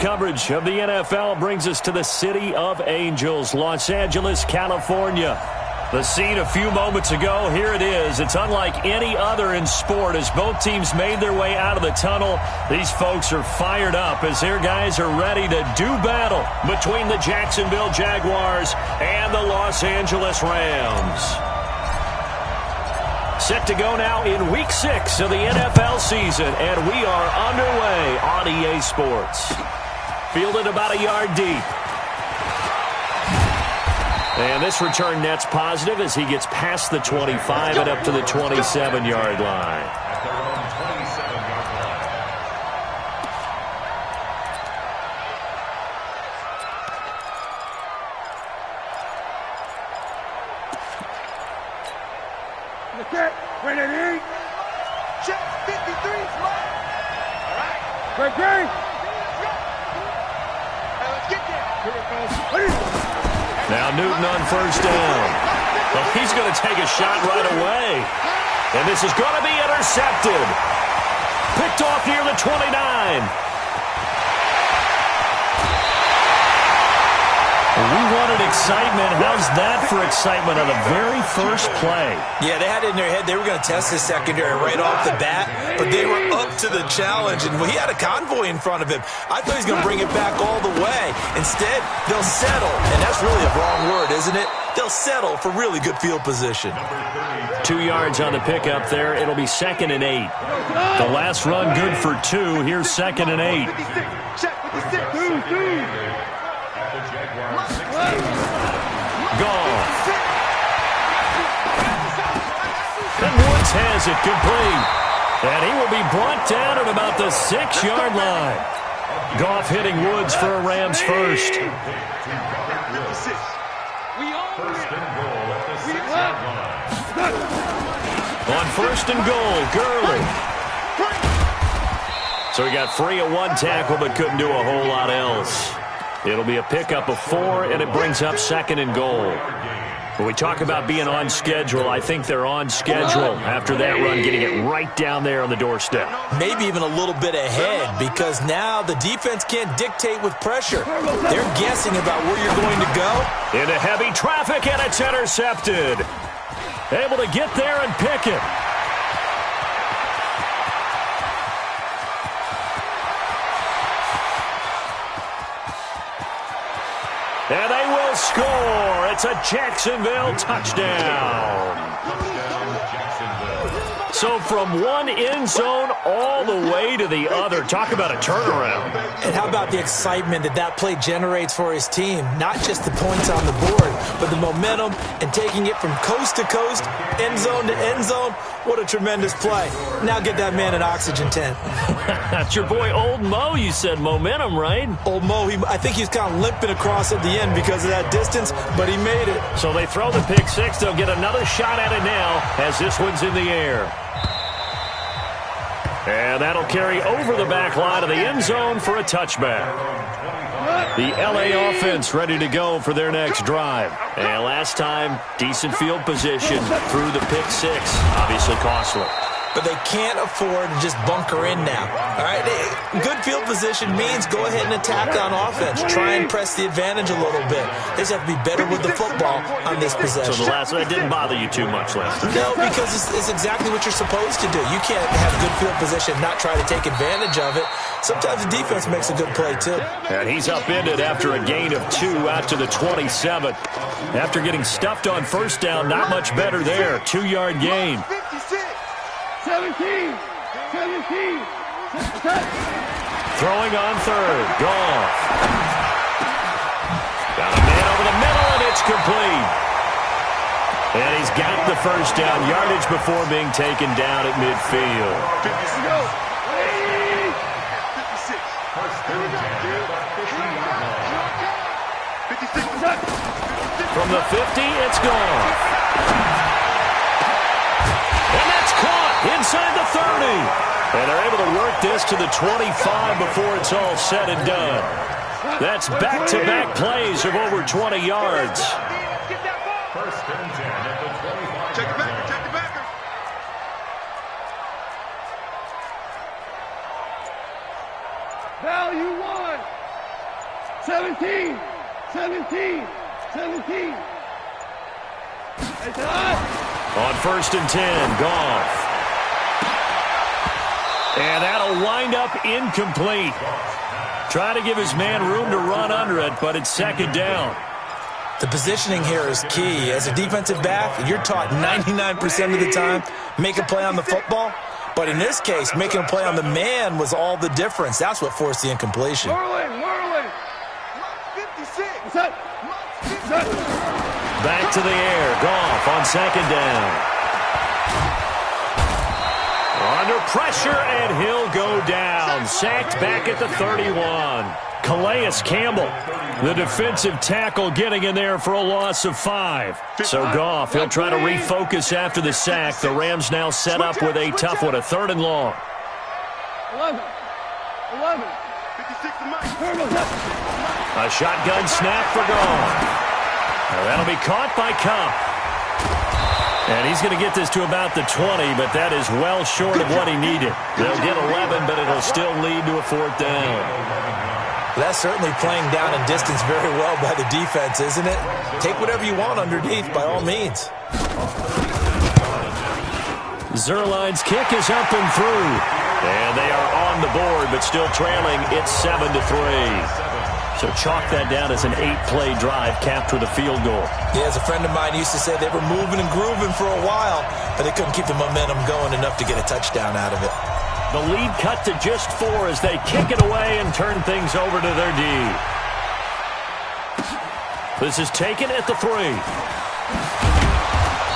coverage of the NFL brings us to the City of Angels, Los Angeles, California. The scene a few moments ago, here it is. It's unlike any other in sport as both teams made their way out of the tunnel. These folks are fired up as their guys are ready to do battle between the Jacksonville Jaguars and the Los Angeles Rams. Set to go now in Week 6 of the NFL season, and we are underway on EA Sports. Fielded about a yard deep. And this return net's positive as he gets past the 25 and up to the 27-yard line. Ready to eat? Check 53, smile. All right. Great. Let's get there. Here it goes. Now Newton on first down. Well, he's going to take a shot right away. And this is going to be intercepted. Picked off near the 29. We wanted excitement. How's that for excitement on the very first play? Yeah, they had it in their head. They were going to test the secondary right off the bat, but they were up to the challenge, and he had a convoy in front of him. I thought he was going to bring it back all the way. Instead, they'll settle, and that's really a wrong word, isn't it? They'll settle for really good field position. 2 yards on the pickup there. It'll be 2nd and 8. The last run good for 2. Here's 2nd and 8. Goff. And Woods has it complete. And he will be brought down at about the 6-yard line. Goff hitting Woods for a Rams first. On first and goal, Gurley. So he got free of one tackle but couldn't do a whole lot else. It'll be a pickup of 4, and it brings up 2nd and goal. When we talk about being on schedule, I think they're on schedule after that run, getting it right down there on the doorstep. Maybe even a little bit ahead, because now the defense can't dictate with pressure. They're guessing about where you're going to go. Into heavy traffic, and it's intercepted. Able to get there and pick it. And they will score. It's a Jacksonville touchdown. So from one end zone all the way to the other. Talk about a turnaround. And how about the excitement that play generates for his team? Not just the points on the board, but the momentum and taking it from coast to coast, end zone to end zone. What a tremendous play. Now get that man an oxygen tent. That's your boy Old Mo. You said momentum, right? Old Mo, I think he's kind of limping across at the end because of that distance, but he made it. So they throw the pick six. They'll get another shot at it now as this one's in the air. And that'll carry over the back line of the end zone for a touchback. The LA offense ready to go for their next drive. And last time, decent field position through the pick six. Obviously costly. But they can't afford to just bunker in now. All right, good field position means go ahead and attack on offense. Try and press the advantage a little bit. They just have to be better with the football on this possession. So the last one didn't bother you too much last time? No, because it's exactly what you're supposed to do. You can't have good field position and not try to take advantage of it. Sometimes the defense makes a good play, too. And he's upended after a gain of 2 out to the 27. After getting stuffed on first down, not much better there. 2-yard gain. 17. Throwing on third. Goff. Got a man over the middle, and it's complete. And he's got the first down. Yardage before being taken down at midfield. 56. From the 50, it's gone. And that's caught inside the 30. And they're able to work this to the 25 before it's all said and done. That's back-to-back plays of over 20 yards. First and 10 at the 25. Check the backer, check the backer. Value 1. 17. On 1st and 10, Goff. And that'll wind up incomplete. Trying to give his man room to run under it, but it's 2nd down. The positioning here is key. As a defensive back, you're taught 99% of the time, make a play on the football. But in this case, making a play on the man was all the difference. That's what forced the incompletion. Marlin. 56. Back to the air. Goff on 2nd down. Under pressure, and he'll go down. Sacked back at the 31. Calais Campbell, the defensive tackle, getting in there for a loss of 5. So Goff, he'll try to refocus after the sack. The Rams now set up with a tough one, a 3rd and long. 11. A shotgun snap for Goff. That'll be caught by Cup. And he's going to get this to about the 20, but that is well short of what he needed. They'll get 11, but it'll still lead to a 4th down. That's certainly playing down in distance very well by the defense, isn't it? Take whatever you want underneath, by all means. Zerline's kick is up and through. And they are on the board, but still trailing. It's 7-3. So chalk that down as an 8-play drive, capped with a field goal. Yeah, as a friend of mine used to say, they were moving and grooving for a while, but they couldn't keep the momentum going enough to get a touchdown out of it. The lead cut to just 4 as they kick it away and turn things over to their D. This is taken at the 3.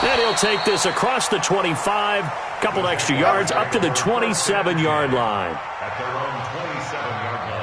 And he'll take this across the 25, couple extra yards, up to the 27-yard line. At their own 27-yard line.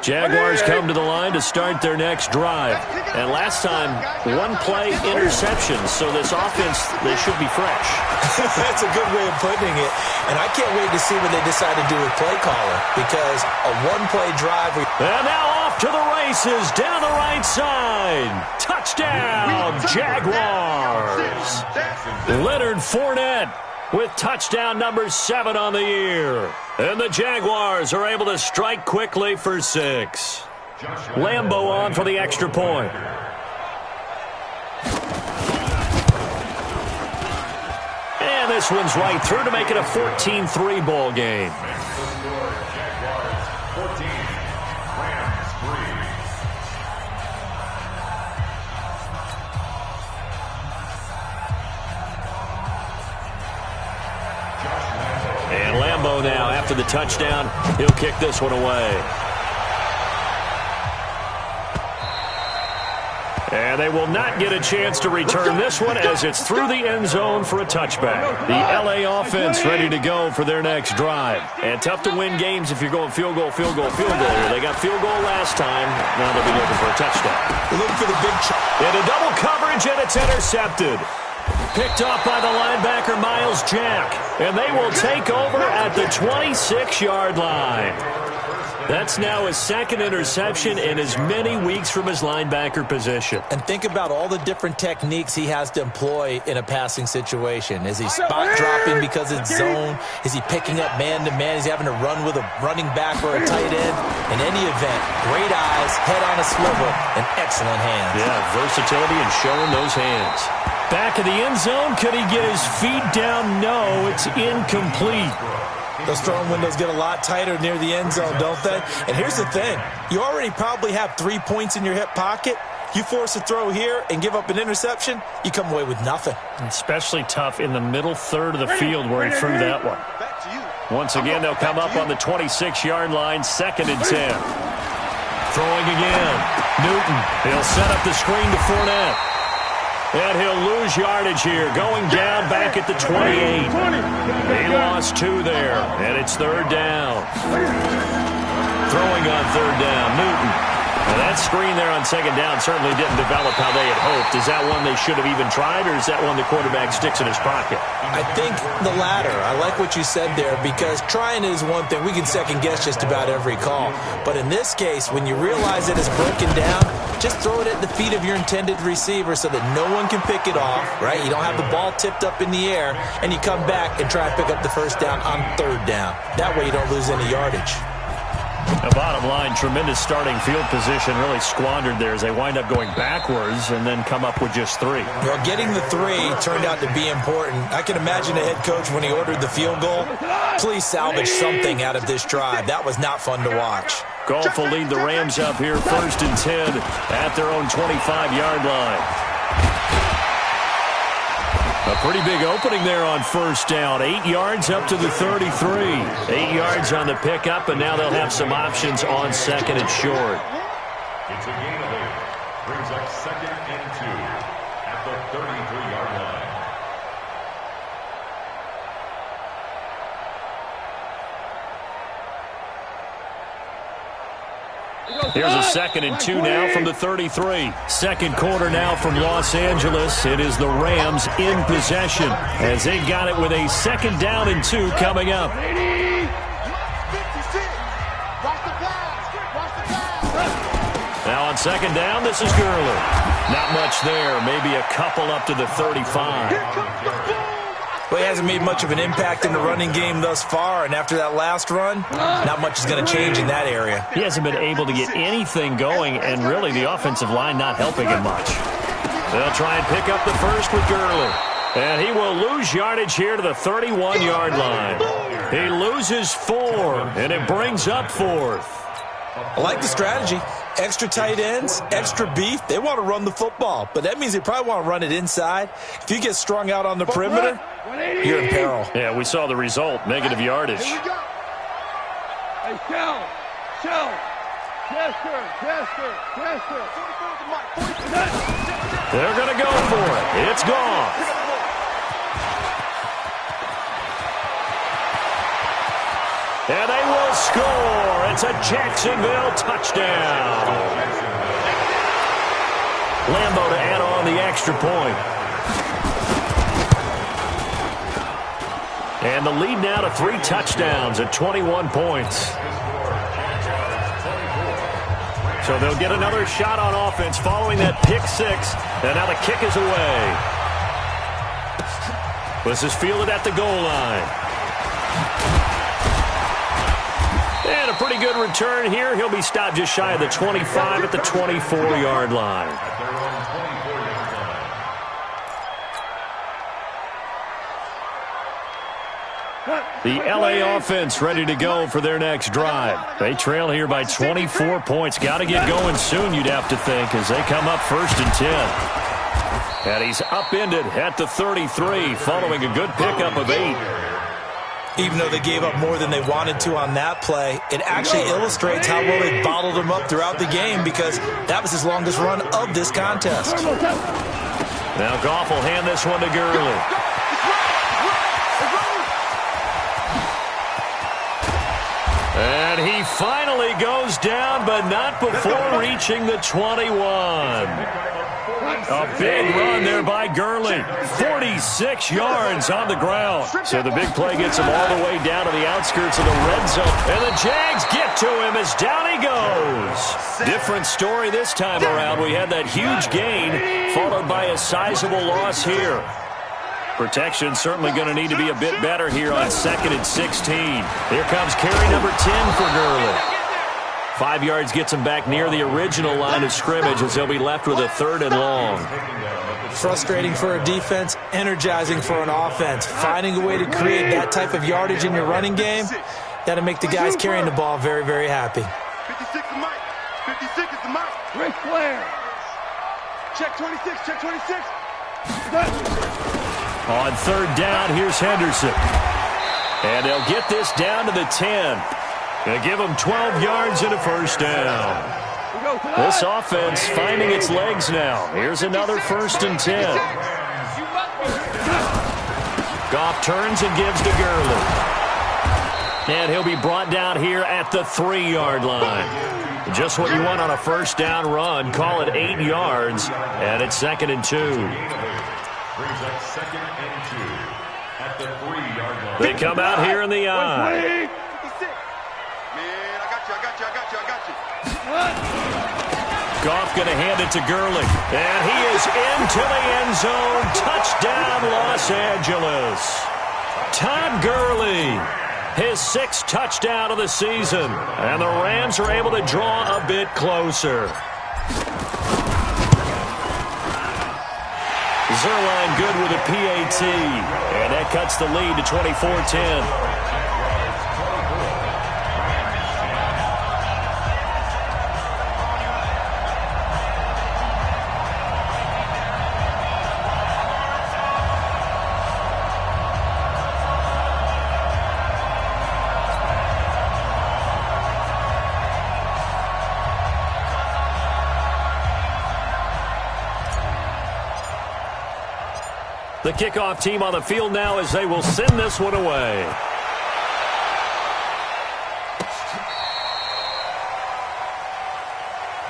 Jaguars come to the line to start their next drive. And last time, 1-play interceptions. So this offense, they should be fresh. That's a good way of putting it. And I can't wait to see what they decide to do with play caller. Because a 1-play drive. And now off to the races down the right side. Touchdown, Jaguars. Leonard Fournette with touchdown number 7 on the year. And the Jaguars are able to strike quickly for 6. Lambeau on for the extra point. And this one's right through to make it a 14-3 ball game. Jaguars 14, Rams 3. And Lambeau now, after the touchdown, he'll kick this one away. And they will not get a chance to return this one as it's through the end zone for a touchback. The L.A. offense ready to go for their next drive. And tough to win games if you're going field goal. They got field goal last time. Now they'll be looking for a touchdown. They're looking for the big And a double coverage, and it's intercepted. Picked off by the linebacker, Miles Jack. And they will take over at the 26-yard line. That's now his 2nd interception in as many weeks from his linebacker position. And think about all the different techniques he has to employ in a passing situation. Is he spot dropping because it's zone? Is he picking up man-to-man? Is he having to run with a running back or a tight end? In any event, great eyes, head on a swivel, and excellent hands. Yeah, versatility and showing those hands. Back of the end zone, could he get his feet down? No, it's incomplete. Those throwing windows get a lot tighter near the end zone, don't they? And here's the thing. You already probably have 3 points in your hip pocket. You force a throw here and give up an interception, you come away with nothing. Especially tough in the middle third of the field where he threw that one. Once again, they'll come up on the 26-yard line, 2nd and 10. Throwing again. Newton. He'll set up the screen to Fournette. And he'll lose yardage here, going down back at the 28. He lost 2 there, and it's 3rd down. Throwing on 3rd down, Newton. Now that screen there on second down certainly didn't develop how they had hoped. Is that one they should have even tried, or is that one the quarterback sticks in his pocket? I think the latter. I like what you said there, because trying is one thing. We can second-guess just about every call. But in this case, when you realize it is broken down, just throw it at the feet of your intended receiver so that no one can pick it off, right? You don't have the ball tipped up in the air, and you come back and try and pick up the first down on third down. That way you don't lose any yardage. The bottom line, tremendous starting field position, really squandered there as they wind up going backwards and then come up with just 3. Well, getting the 3 turned out to be important. I can imagine the head coach when he ordered the field goal. Please salvage something out of this drive. That was not fun to watch. Goff will lead the Rams up here 1st and 10 at their own 25-yard line. A pretty big opening there on first down. 8 yards up to the 33. 8 yards on the pickup, and now they'll have some options on second and short. It's a gain of 8. Brings up 2nd and 2 at the 33-yard line. Here's a 2nd and 2 now from the 33. Second quarter now from Los Angeles. It is the Rams in possession as they've got it with a 2nd down and 2 coming up. Now on 2nd down, this is Gurley. Not much there. Maybe a couple up to the 35. Well, he hasn't made much of an impact in the running game thus far, and after that last run, not much is going to change in that area. He hasn't been able to get anything going, and really the offensive line not helping him much. They'll try and pick up the first with Gurley. And he will lose yardage here to the 31-yard line. He loses 4, and it brings up 4th. I like the strategy. Extra tight ends, extra beef. They want to run the football, but that means they probably want to run it inside. If you get strung out on the perimeter, you're in peril. Yeah, we saw the result, negative yardage. Hey, Shell. Chester. They're going to go for it. It's gone. And they will score. It's a Jacksonville touchdown. Lambeau to add on the extra point. And the lead now to 3 touchdowns at 21 points. So they'll get another shot on offense following that pick 6. And now the kick is away. This is fielded at the goal line. And a pretty good return here. He'll be stopped just shy of the 25 at the 24-yard line. The LA offense ready to go for their next drive. They trail here by 24 points. Got to get going soon, you'd have to think, as they come up 1st and 10. And he's upended at the 33 following a good pickup of 8. Even though they gave up more than they wanted to on that play, it actually illustrates how well they bottled them up throughout the game, because that was his longest run of this contest. Now Goff will hand this one to Gurley. And he finally goes down, but not before reaching the 21. A big run there by Gurley. 46 yards on the ground. So the big play gets him all the way down to the outskirts of the red zone. And the Jags get to him as down he goes. Different story this time around. We had that huge gain followed by a sizable loss here. Protection certainly going to need to be a bit better here on 2nd and 16. Here comes carry number 10 for Gurley. 5 yards gets him back near the original line of scrimmage as they'll be left with a 3rd and long. Frustrating for a defense, energizing for an offense. Finding a way to create that type of yardage in your running game, that'll make the guys carrying the ball very, very happy. 56 is Mike. 56 is the Mike. Ric Flair. Check 26. Check 26. On 3rd down, here's Henderson. And they'll get this down to the 10. Going to give them 12 yards and a 1st down. This offense finding its legs now. Here's another 1st and 10. Goff turns and gives to Gurley. And he'll be brought down here at the 3-yard line. Just what you want on a first down run. Call it 8 yards, and it's 2nd and 2. Brings up 2nd and 2 at the 3-yard line. They come out here in the eye. 56. Man, I got you. Goff going to hand it to Gurley. And he is into the end zone. Touchdown, Los Angeles. Todd Gurley, his 6th touchdown of the season. And the Rams are able to draw a bit closer. Zerline good with a PAT. And that cuts the lead to 24-10. The kickoff team on the field now as they will send this one away.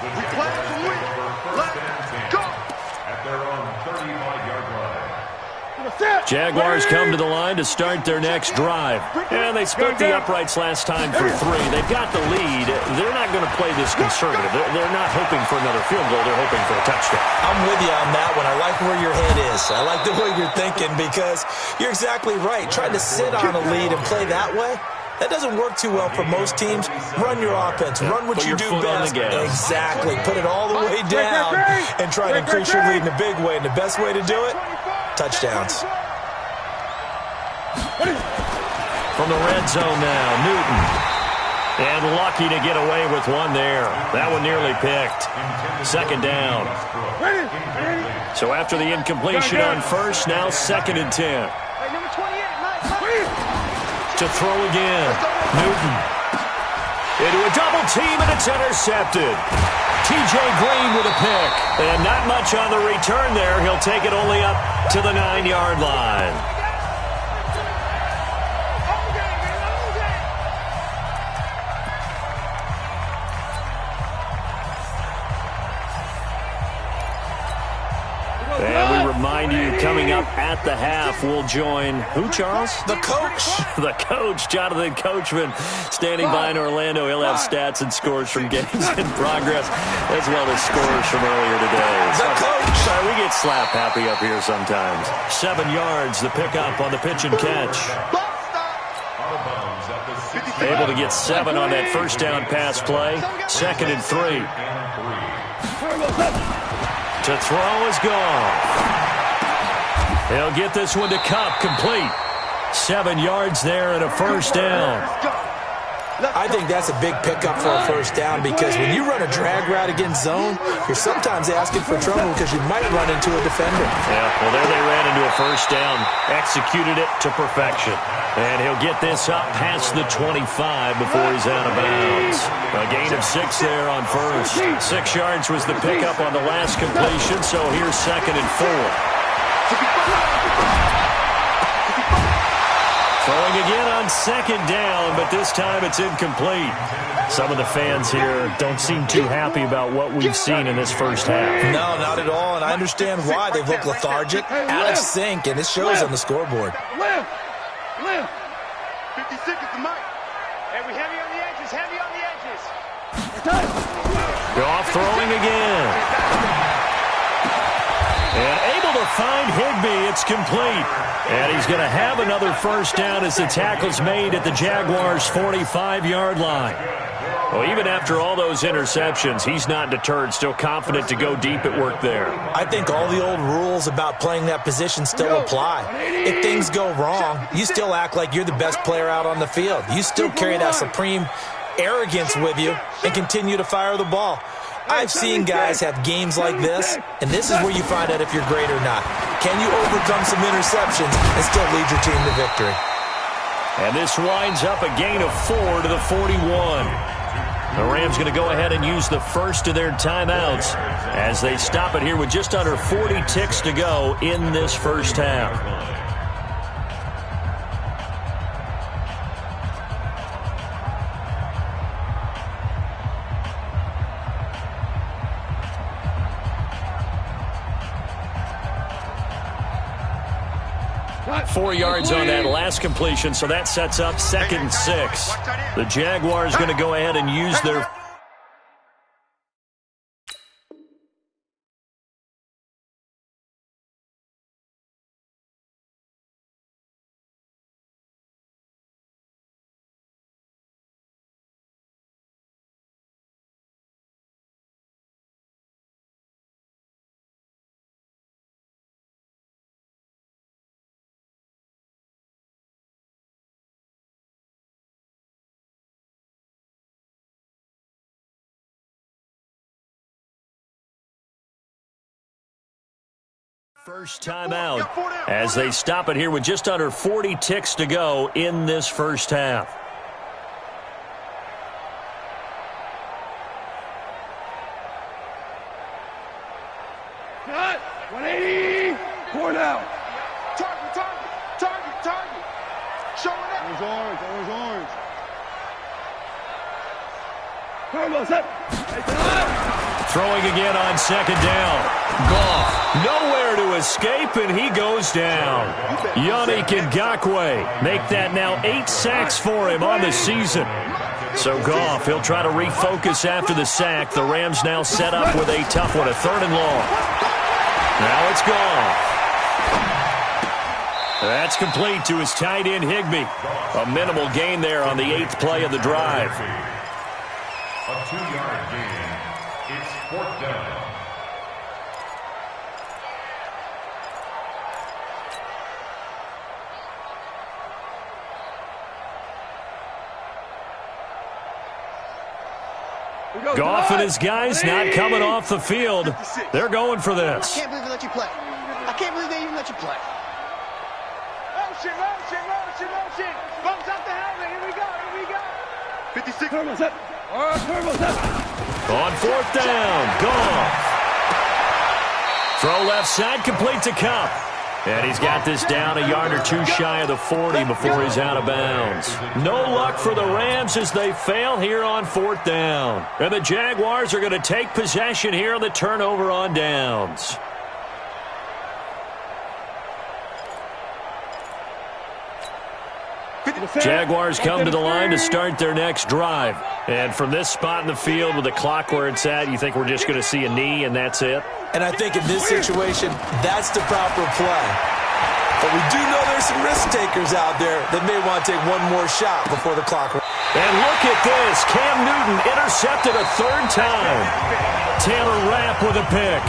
We play to win. Let's go. At their own 35-yard line. Jaguars come to the line to start their next drive. And they split the uprights last time for 3. They've got the lead. They're not going to play this conservative. They're not hoping for another field goal. They're hoping for a touchdown. I'm with you on that one. I like where your head is. I like the way you're thinking because you're exactly right. Trying to sit on a lead and play that way, that doesn't work too well for most teams. Run your offense. Run what you do best. Exactly. Put it all the way down and try to increase your lead in a big way. And the best way to do it, touchdowns. From the red zone now, Newton. And lucky to get away with one there. That one nearly picked. 2nd down. So after the incompletion on first, now 2nd and 10. To throw again. Newton. Into a double team, and it's intercepted. T.J. Green with a pick. And not much on the return there. He'll take it only up to the 9-yard line. And we remind you, coming up at the half, we'll join who, Charles? The coach. The coach, Jonathan Coachman, standing by in Orlando. He'll have stats and scores from games in progress, as well as scores from earlier today. The coach. Sorry, we get slap happy up here sometimes. 7 yards, the pickup on the pitch and catch. Able to get 7 on that first down pass play. 2nd and 3. To throw is gone. He'll get this one to Kupp, complete. 7 yards there and a first down. I think that's a big pickup for a first down because when you run a drag route against zone, you're sometimes asking for trouble because you might run into a defender. Yeah, well, there they ran into a first down. Executed it to perfection. And he'll get this up past the 25 before he's out of bounds. A gain of 6 there on first. 6 yards was the pickup on the last completion, so here's 2nd and 4. Throwing again on 2nd down, but this time it's incomplete. Some of the fans here don't seem too happy about what we've seen in this first half. No, not at all, and I understand why. They look lethargic, out of sync, and it shows on the scoreboard. 56 is the mic. And we heavy on the edges, Goff throwing again. And able to find Higbee. It's complete. And he's going to have another first down as the tackle's made at the Jaguars' 45-yard line. Well, even after all those interceptions, he's not deterred, still confident to go deep at work there. I think all the old rules about playing that position still apply. If things go wrong, you still act like you're the best player out on the field. You still carry that supreme arrogance with you and continue to fire the ball. I've seen guys have games like this, and this is where you find out if you're great or not. Can you overcome some interceptions and still lead your team to victory? And this winds up a gain of 4 to the 41. The Rams going to go ahead and use the first of their timeouts as they stop it here with just under 40 ticks to go in this first half. 4 yards on that last completion, so that sets up 2nd and 6. The Jaguars going to go ahead and use their... First time out as they stop it here with just under 40 ticks to go in this first half. Cut! 180! 4 down. Target. Showing up. Orange. Turbo set. Throwing again on 2nd down. Goff, nowhere to escape, and he goes down. Yannick Ngakoue make that now 8 sacks for him on the season. So Goff, he'll try to refocus after the sack. The Rams now set up with a tough one, a 3rd and long. Now it's Goff. That's complete to his tight end, Higbee. A minimal gain there on the 8th play of the drive. A 2-yard gain. It's 4th down. Goff and his guys not coming off the field. They're going for this. I can't believe they let you play. I can't believe they even let you play. Motion. Bumps up the helmet. Here we go. 56. Turbo set. On 4th down, Goff. Throw left side, complete to Kupp. And he's got this down a yard or 2 shy of the 40 before he's out of bounds. No luck for the Rams as they fail here on 4th down. And the Jaguars are going to take possession here on the turnover on downs. Jaguars come to the line to start their next drive. And from this spot in the field with the clock where it's at, you think we're just going to see a knee and that's it? And I think in this situation, that's the proper play. But we do know there's some risk takers out there that may want to take one more shot before the clock. And look at this. Cam Newton intercepted a 3rd time. Taylor Rapp with a pick.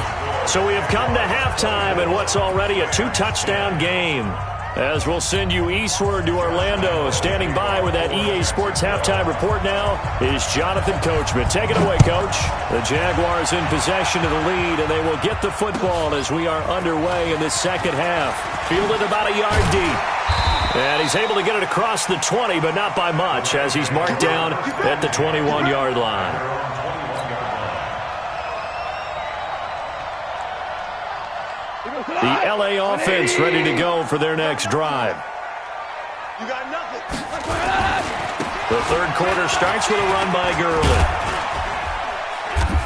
So we have come to halftime in what's already a 2-touchdown game. As we'll send you eastward to Orlando. Standing by with that EA Sports halftime report now is Jonathan Coachman. Take it away, Coach. The Jaguars in possession of the lead, and they will get the football as we are underway in this second half. Fielded about a yard deep. And he's able to get it across the 20, but not by much, as he's marked down at the 21-yard line. The LA offense ready to go for their next drive. You got nothing. The 3rd quarter starts with a run by Gurley.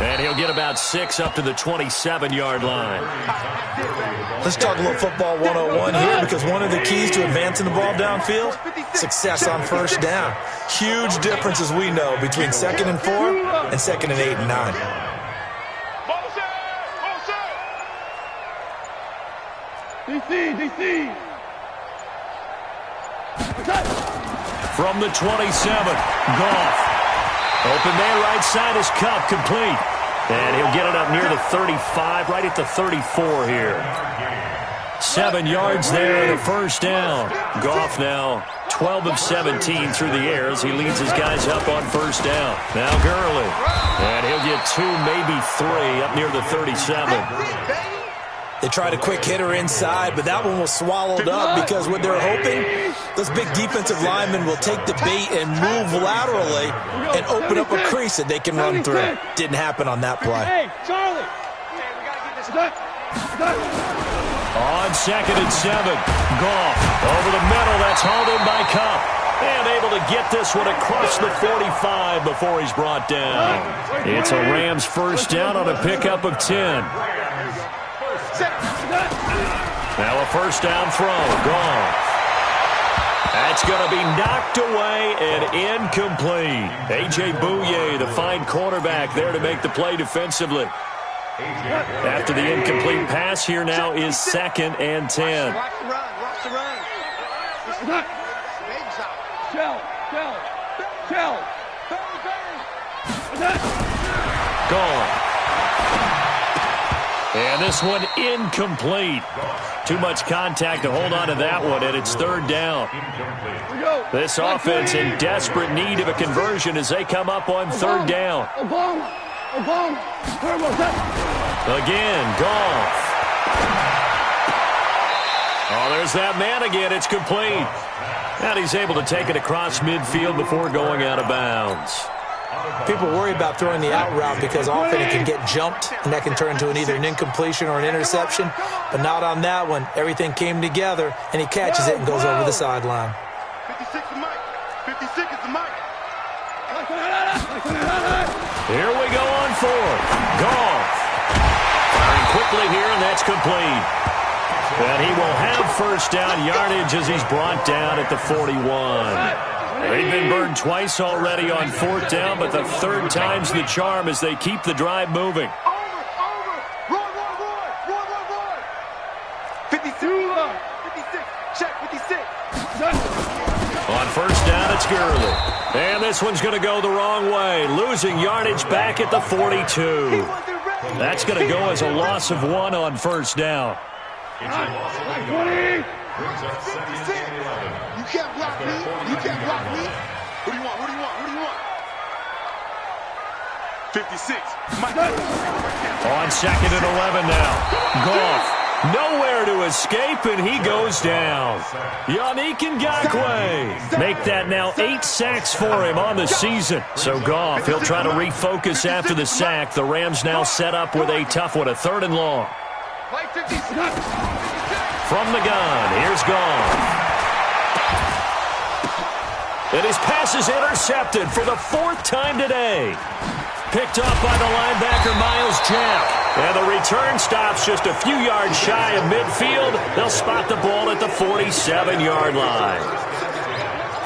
And he'll get about 6 up to the 27-yard line. Let's talk a little football 101 here, because one of the keys to advancing the ball downfield, success on 1st down. Huge difference, as we know, between 2nd and 4 and 2nd and 8 and 9. DC. From the 27, Goff. Open man right side is Kupp, complete. And he'll get it up near the 35, right at the 34 here. 7 yards there, the 1st down. Goff now 12 of 17 through the air as he leads his guys up on 1st down. Now Gurley. And he'll get 2, maybe 3 up near the 37. They tried a quick hitter inside, but that one was swallowed up because what they're hoping, those big defensive linemen will take the bait and move laterally and open up a crease that they can run through. Didn't happen on that play. Hey, Charlie. On 2nd and 7, Goff over the middle. That's hauled in by Kupp. And able to get this one across the 45 before he's brought down. It's a Rams 1st down on a pickup of 10. Now a first down throw. Gone. That's going to be knocked away and incomplete. A.J. Bouye, the fine cornerback, there to make the play defensively. After the incomplete pass, here now is 2nd and 10. Watch the run. Watch the run. Gone. And this one incomplete. Too much contact to hold on to that one, and it's 3rd down. This offense in desperate need of a conversion as they come up on 3rd down. Again, Goff. Oh, there's that man again. It's complete. And he's able to take it across midfield before going out of bounds. People worry about throwing the out route because often it can get jumped, and that can turn into either an incompletion or an interception. But not on that one. Everything came together, and he catches it and goes over the sideline. 56 is Mike. 56 is the Mike. Here we go on 4th. Goff. Firing quickly here, and that's complete. And he will have first down yardage as he's brought down at the 41. They've been burned twice already on 4th down, but the 3rd time's the charm as they keep the drive moving. Roy. 56. 56. Check 56. On first down, it's Gurley. And this one's going to go the wrong way, losing yardage back at the 42. That's going to go as a loss of 1 on first down. It's a loss of 1. Brings up 2nd and 11. You can't block me. You can't block me. What do you want? 56. Mike. On 2nd and 11 now. Goff. Nowhere to escape, and he goes down. Yannick Ngakoue. Make that now 8 sacks for him on the season. So Goff, he'll try to refocus after the sack. The Rams now set up with a tough one, a 3rd and long. From the gun, here's Goff. And his pass is intercepted for the 4th time today. Picked off by the linebacker, Miles Jack. And the return stops just a few yards shy of midfield. They'll spot the ball at the 47-yard line.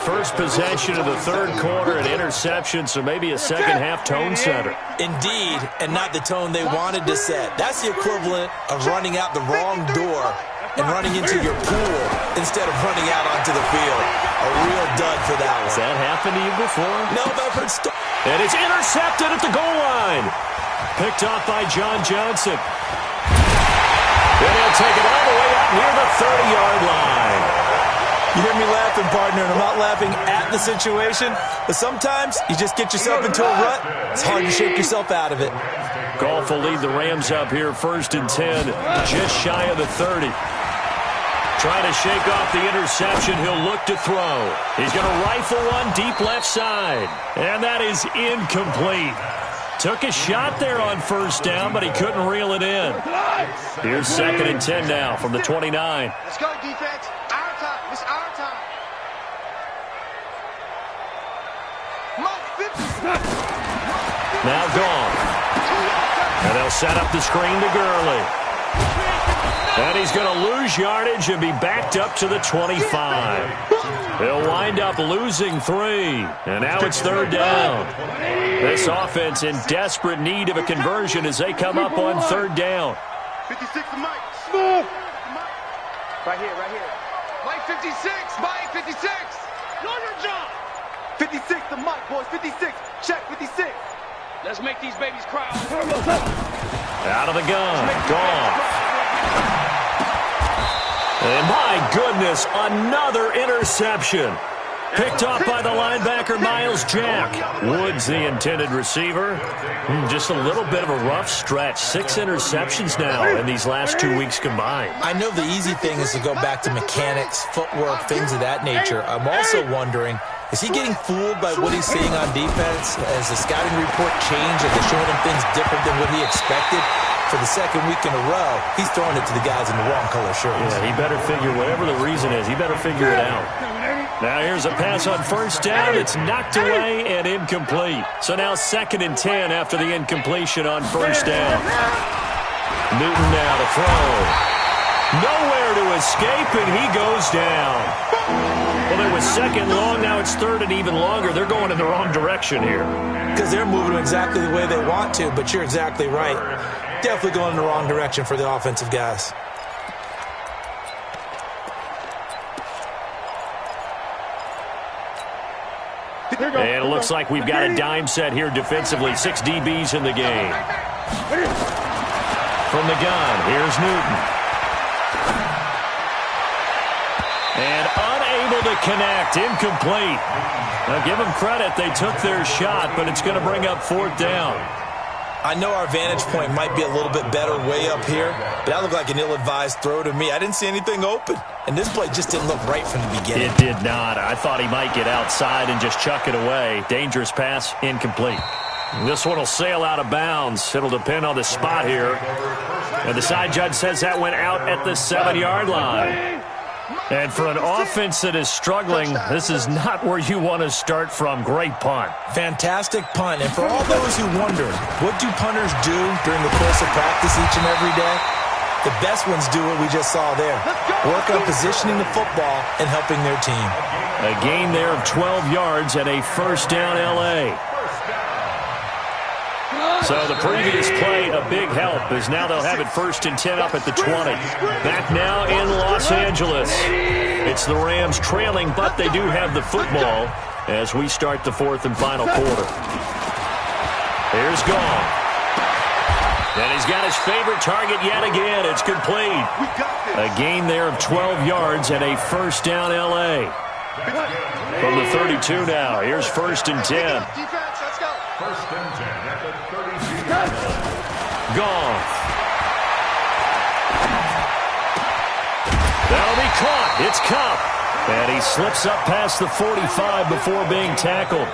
First possession of the 3rd quarter, an interception, so maybe a second-half tone setter. Indeed, and not the tone they wanted to set. That's the equivalent of running out the wrong door and running into your pool instead of running out onto the field. A real dud for that one. Has that happened to you before? No, but I've heard and it's intercepted at the goal line. Picked off by John Johnson. And he'll take it all the way out near the 30-yard line. You hear me laughing, partner, and I'm not laughing at the situation, but sometimes you just get yourself into a rut. It's hard to shake yourself out of it. Goff will lead the Rams up here 1st and 10, just shy of the 30. Trying to shake off the interception, he'll look to throw. He's going to rifle one deep left side, and that is incomplete. Took a shot there on first down, but he couldn't reel it in. Here's 2nd and 10 now from the 29. Let's go, defense. Our time. It's our time. Now Goff. And they'll set up the screen to Gurley. And he's going to lose yardage and be backed up to the 25. He'll wind up losing 3. And now it's 3rd down. This offense in desperate need of a conversion as they come up on 3rd down. 56 to Mike. Right here. Mike 56. Mike 56. Know your job. 56 to Mike, boys. 56. Check 56. Let's make these babies cry. Out of the gun. Goff. And my goodness, another interception. Picked off by the linebacker, Miles Jack. Woods, the intended receiver. Just a little bit of a rough stretch. 6 interceptions now in these last 2 weeks combined. I know the easy thing is to go back to mechanics, footwork, things of that nature. I'm also wondering, is he getting fooled by what he's seeing on defense? Has the scouting report changed? Are they showing him things different than what he expected? For the 2nd week in a row, he's throwing it to the guys in the wrong color shirts. Yeah, he better figure, whatever the reason is, he better figure it out. Now here's a pass on first down. It's knocked away and incomplete. So now 2nd and 10 after the incompletion on first down. Newton now to throw. Nowhere to escape, and he goes down. Well, it was second long. Now it's third and even longer. They're going in the wrong direction here. Because they're moving exactly the way they want to, but you're exactly right. Definitely going in the wrong direction for the offensive guys. And it looks like we've got a dime set here defensively. 6 DBs in the game. From the gun, here's Newton. And unable to connect, incomplete. Now give them credit, they took their shot, but it's going to bring up 4th down. I know our vantage point might be a little bit better way up here, but that looked like an ill-advised throw to me. I didn't see anything open, and this play just didn't look right from the beginning. It did not. I thought he might get outside and just chuck it away. Dangerous pass, incomplete. This one will sail out of bounds. It'll depend on the spot here. And the side judge says that went out at the 7-yard line. And for an offense that is struggling, this is not where you want to start from. Great punt. Fantastic punt. And for all those who wonder, what do punters do during the course of practice each and every day? The best ones do what we just saw there. Work on positioning the football and helping their team. A gain there of 12 yards and a 1st down L.A. So the previous play, a big help, as now they'll have it 1st and 10 up at the 20. Back now in Los Angeles. It's the Rams trailing, but they do have the football as we start the 4th and final quarter. Here's Goff. And he's got his favorite target yet again. It's complete. A gain there of 12 yards and a 1st down L.A. From the 32 now. Here's 1st and 10. First and 10 at the 32. Goff. That'll be caught. It's Kupp. And he slips up past the 45 before being tackled.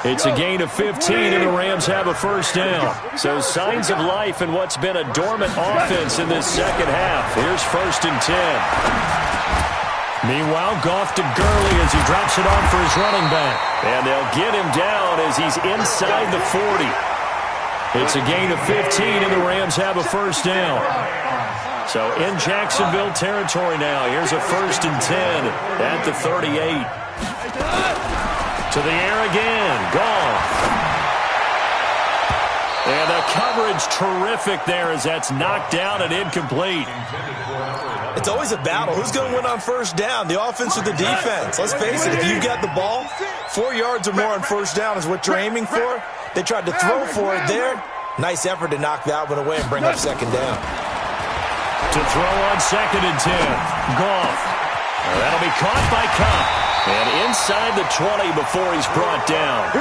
It's a gain of 15, and the Rams have a 1st down. So signs of life in what's been a dormant offense in this second half. Here's 1st and 10. Meanwhile, Goff to Gurley as he drops it on for his running back. And they'll get him down as he's inside the 40. It's a gain of 15, and the Rams have a 1st down. So in Jacksonville territory now. Here's a 1st and 10 at the 38. To the air again. Goff. And the coverage terrific there as that's knocked down and incomplete. It's always a battle. Who's going to win on 1st down, the offense or the defense? Let's face it, if you've got the ball, 4 yards or more on 1st down is what you're aiming for. They tried to throw for it there. Nice effort to knock that one away and bring up 2nd down. To throw on 2nd and 10. Goff. That'll be caught by Kupp. And inside the 20 before he's brought down.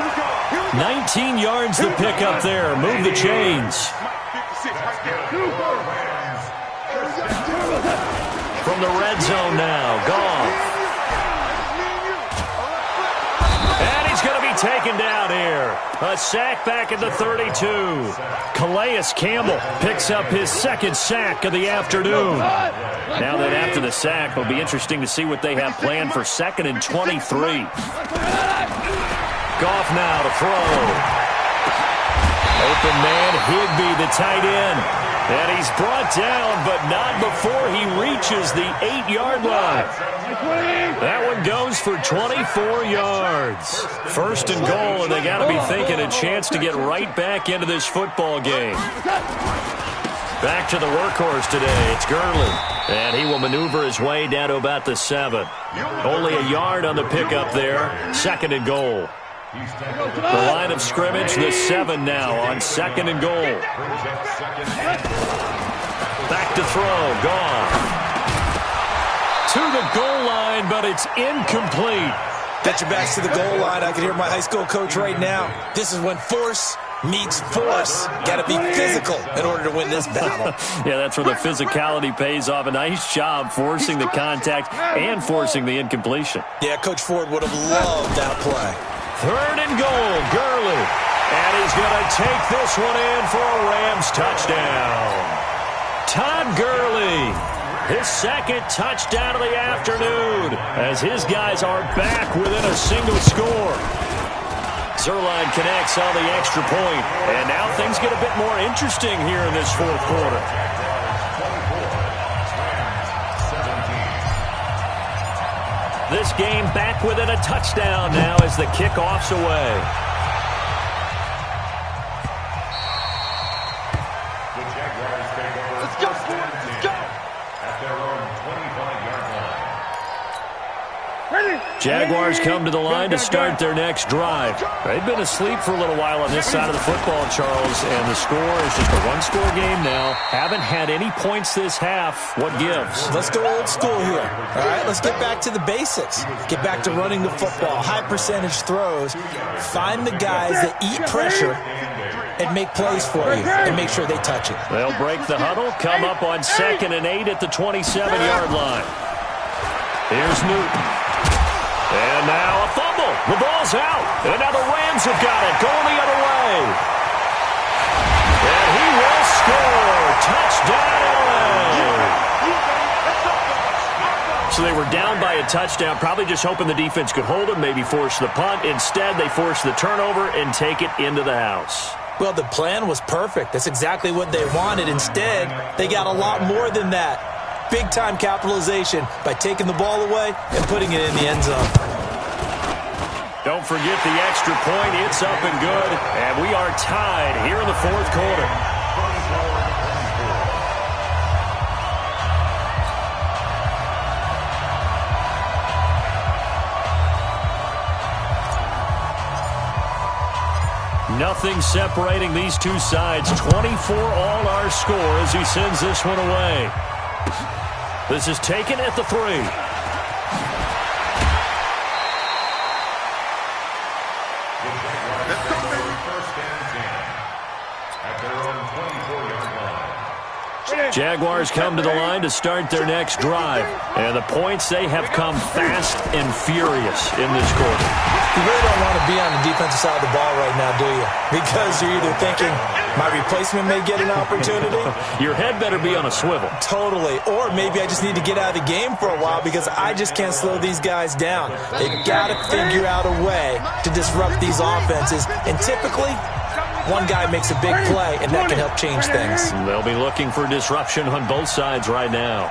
19 yards the pick up there. Move the chains. From the red zone now, Goff. And he's going to be taken down here. A sack back at the 32. Calais Campbell picks up his 2nd sack of the afternoon. Now that after the sack, it'll be interesting to see what they have planned for 2nd and 23. Goff now to throw. Open man, Higbee, the tight end. And he's brought down, but not before he reaches the 8-yard line. That one goes for 24 yards. 1st and goal, and they got to be thinking a chance to get right back into this football game. Back to the workhorse today. It's Gurley. And he will maneuver his way down to about the 7. Only a yard on the pickup there. 2nd and goal. The line of scrimmage, the 7 now on 2nd and goal. Back to throw. Goff. To the goal line, but it's incomplete. Get your backs to the goal line. I can hear my high school coach right now. This is when force meets force. Got to be physical in order to win this battle. Yeah, that's where the physicality pays off. A nice job forcing the contact and forcing the incompletion. Yeah, Coach Ford would have loved that play. 3rd and goal, Gurley. And he's going to take this one in for a Rams touchdown. Todd Gurley, his 2nd touchdown of the afternoon, as his guys are back within a single score. Zerline connects on the extra point, and now things get a bit more interesting here in this 4th quarter. This game back within a touchdown now as the kickoff's away. The Jaguars take over. Let's go, boys. Let's go. At their own 25-yard line. Jaguars come to the line to start their next drive. They've been asleep for a little while on this side of the football, Charles, and the score is just a one-score game now. Haven't had any points this half. What gives? Let's go old school here. All right, let's get back to the basics. Get back to running the football, high percentage throws. Find the guys that eat pressure and make plays for you and make sure they touch it. They'll break the huddle, come up on 2nd and 8 at the 27-yard line. Here's Newton. And now a fumble. The ball's out. And now the Rams have got it. Going the other way. And he will score. Touchdown, LA. So they were down by a touchdown, probably just hoping the defense could hold them, maybe force the punt. Instead, they force the turnover and take it into the house. Well, the plan was perfect. That's exactly what they wanted. Instead, they got a lot more than that. Big-time capitalization by taking the ball away and putting it in the end zone. Don't forget the extra point. It's up and good. And we are tied here in the fourth quarter. Nothing separating these two sides. 24 all our score as he sends this one away. This is taken at the 3. First and 10. At their own 24-yard line. Jaguars come to the line to start their next drive. And the points, they have come fast and furious in this quarter. You really don't want to be on the defensive side of the ball right now, do you? Because you're either thinking, my replacement may get an opportunity. Your head better be on a swivel. Totally. Or maybe I just need to get out of the game for a while because I just can't slow these guys down. They've got to figure out a way to disrupt these offenses. And typically, one guy makes a big play, and that can help change things. They'll be looking for disruption on both sides right now.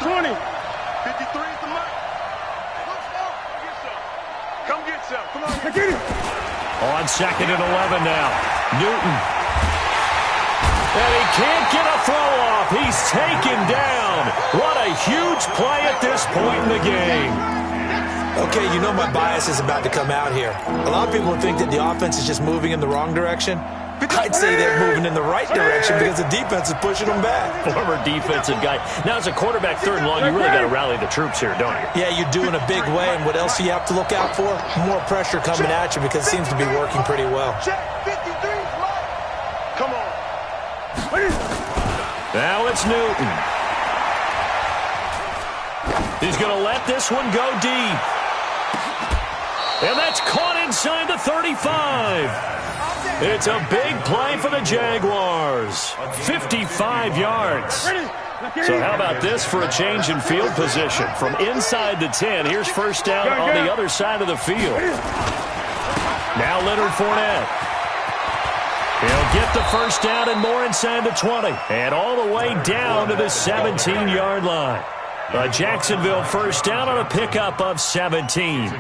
20. 53 is the mark. Come get some. Come on, get it. On 2nd and 11 now. Newton. And he can't get a throw off. He's taken down. What a huge play at this point in the game. Okay, you know my bias is about to come out here. A lot of people think that the offense is just moving in the wrong direction. I'd say they're moving in the right direction because the defense is pushing them back. Former defensive guy. Now, as a quarterback 3rd and long, you really got to rally the troops here, don't you? Yeah, you do in a big way. And what else do you have to look out for? More pressure coming at you because it seems to be working pretty well. Come on. Now it's Newton. He's going to let this one go deep. And that's caught inside the 35. It's a big play for the Jaguars. 55 yards. So how about this for a change in field position? From inside the 10, here's first down on the other side of the field. Now Leonard Fournette. He'll get the first down and more inside the 20. And all the way down to the 17-yard line. A Jacksonville first down on a pickup of 17.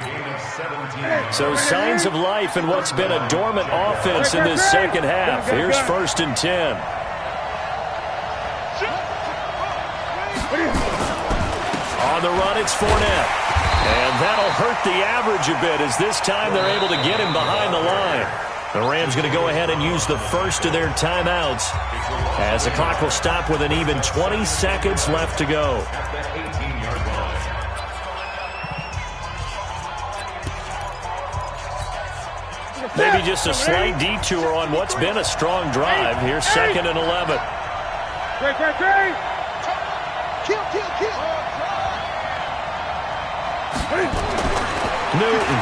So signs of life in what's been a dormant offense in this second half. Here's 1st and 10. On the run, it's Fournette. And that'll hurt the average a bit as this time they're able to get him behind the line. The Rams going to go ahead and use the first of their timeouts as the clock will stop with an even 20 seconds left to go. Maybe just a slight detour on what's been a strong drive. Here's 2nd and 11. Kill. Newton.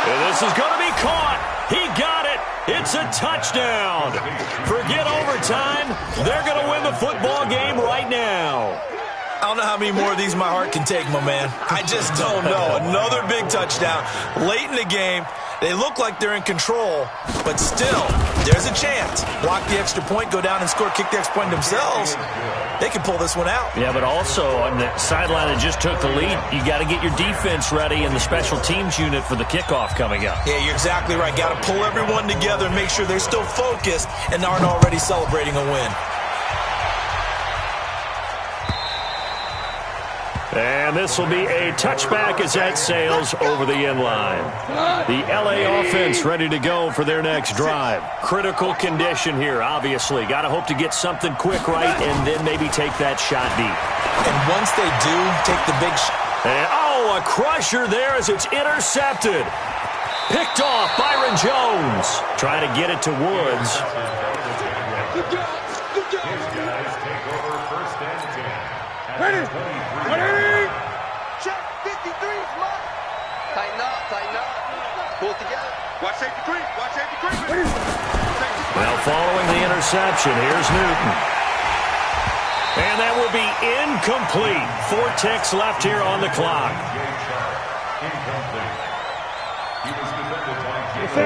And this is going to be caught. He got it. It's a touchdown. Forget overtime. They're going to win the football game right now. I don't know how many more of these my heart can take, my man. I just don't know. Another big touchdown late in the game. They look like they're in control, but still, there's a chance. Block the extra point, go down and score, kick the extra point themselves. They can pull this one out. Yeah, but also on the sideline that just took the lead, you got to get your defense ready and the special teams unit for the kickoff coming up. Yeah, you're exactly right. Got to pull everyone together and make sure they're still focused and aren't already celebrating a win. And this will be a touchback as that sails over the end line. The LA offense ready to go for their next drive. Critical condition here, obviously. Got to hope to get something quick right and then maybe take that shot deep. And once they do take the big shot. And, oh, a crusher there as it's intercepted. Picked off Byron Jones. Trying to get it to Woods. His guys take over first and 10. Ready? Ready? Check 53, Mike. Tighten up. Pull it together. Watch safety creep. Watch safety creep. Well, following the interception, here's Newton. And that will be incomplete. 4 ticks left here on the clock.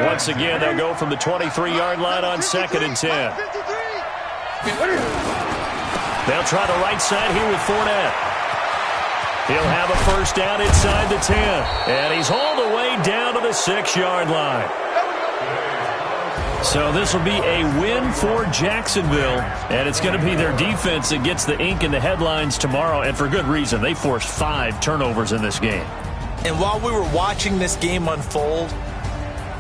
Once again, they'll go from the 23-yard line on 2nd and 10. They'll try the right side here with Fournette. He'll have a first down inside the 10. And he's hauled away down to the 6-yard line. So this will be a win for Jacksonville. And it's going to be their defense that gets the ink in the headlines tomorrow. And for good reason. They forced 5 turnovers in this game. And while we were watching this game unfold,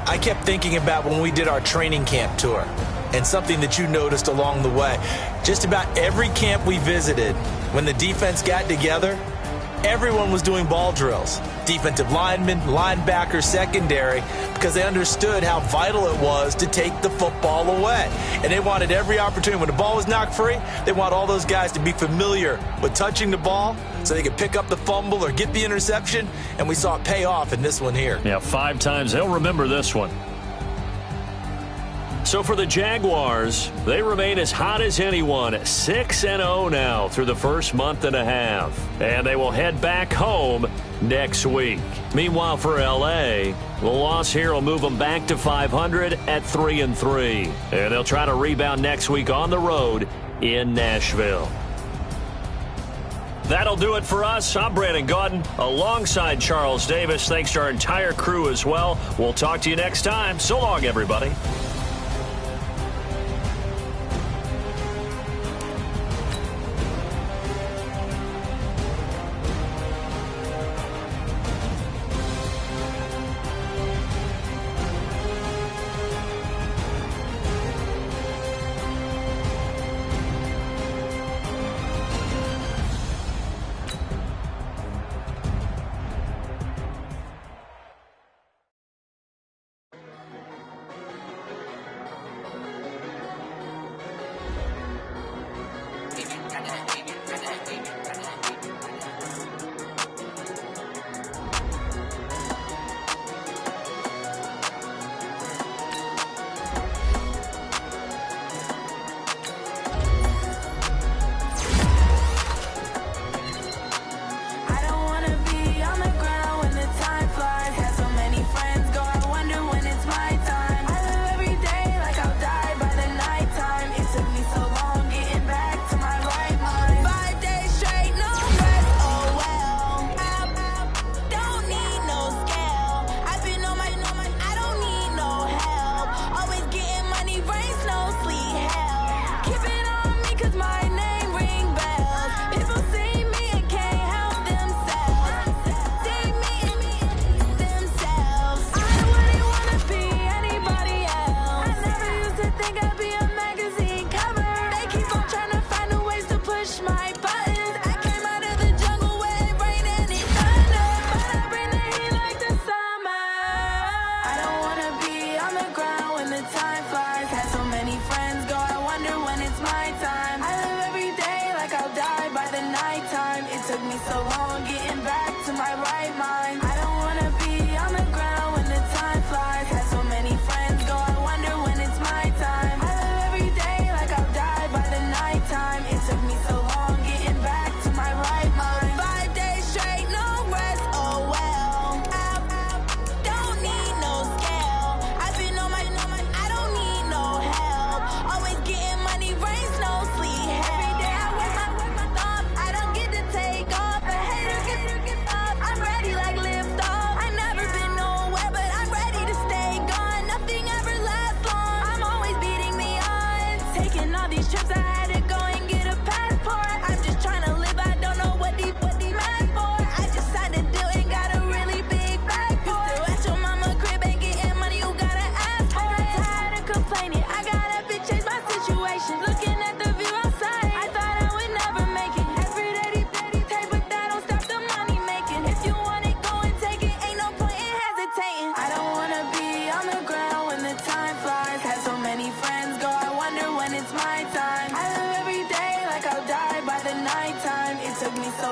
I kept thinking about when we did our training camp tour. And something that you noticed along the way. Just about every camp we visited, when the defense got together, everyone was doing ball drills. Defensive linemen, linebackers, secondary, because they understood how vital it was to take the football away. And they wanted every opportunity. When the ball was knocked free, they want all those guys to be familiar with touching the ball so they could pick up the fumble or get the interception. And we saw it pay off in this one here. Yeah, 5 times. They'll remember this one. So for the Jaguars, they remain as hot as anyone, 6-0 now through the first month and a half. And they will head back home next week. Meanwhile, for LA, the loss here will move them back to 500 at 3-3. And they'll try to rebound next week on the road in Nashville. That'll do it for us. I'm Brandon Gaudin alongside Charles Davis. Thanks to our entire crew as well. We'll talk to you next time. So long, everybody. me so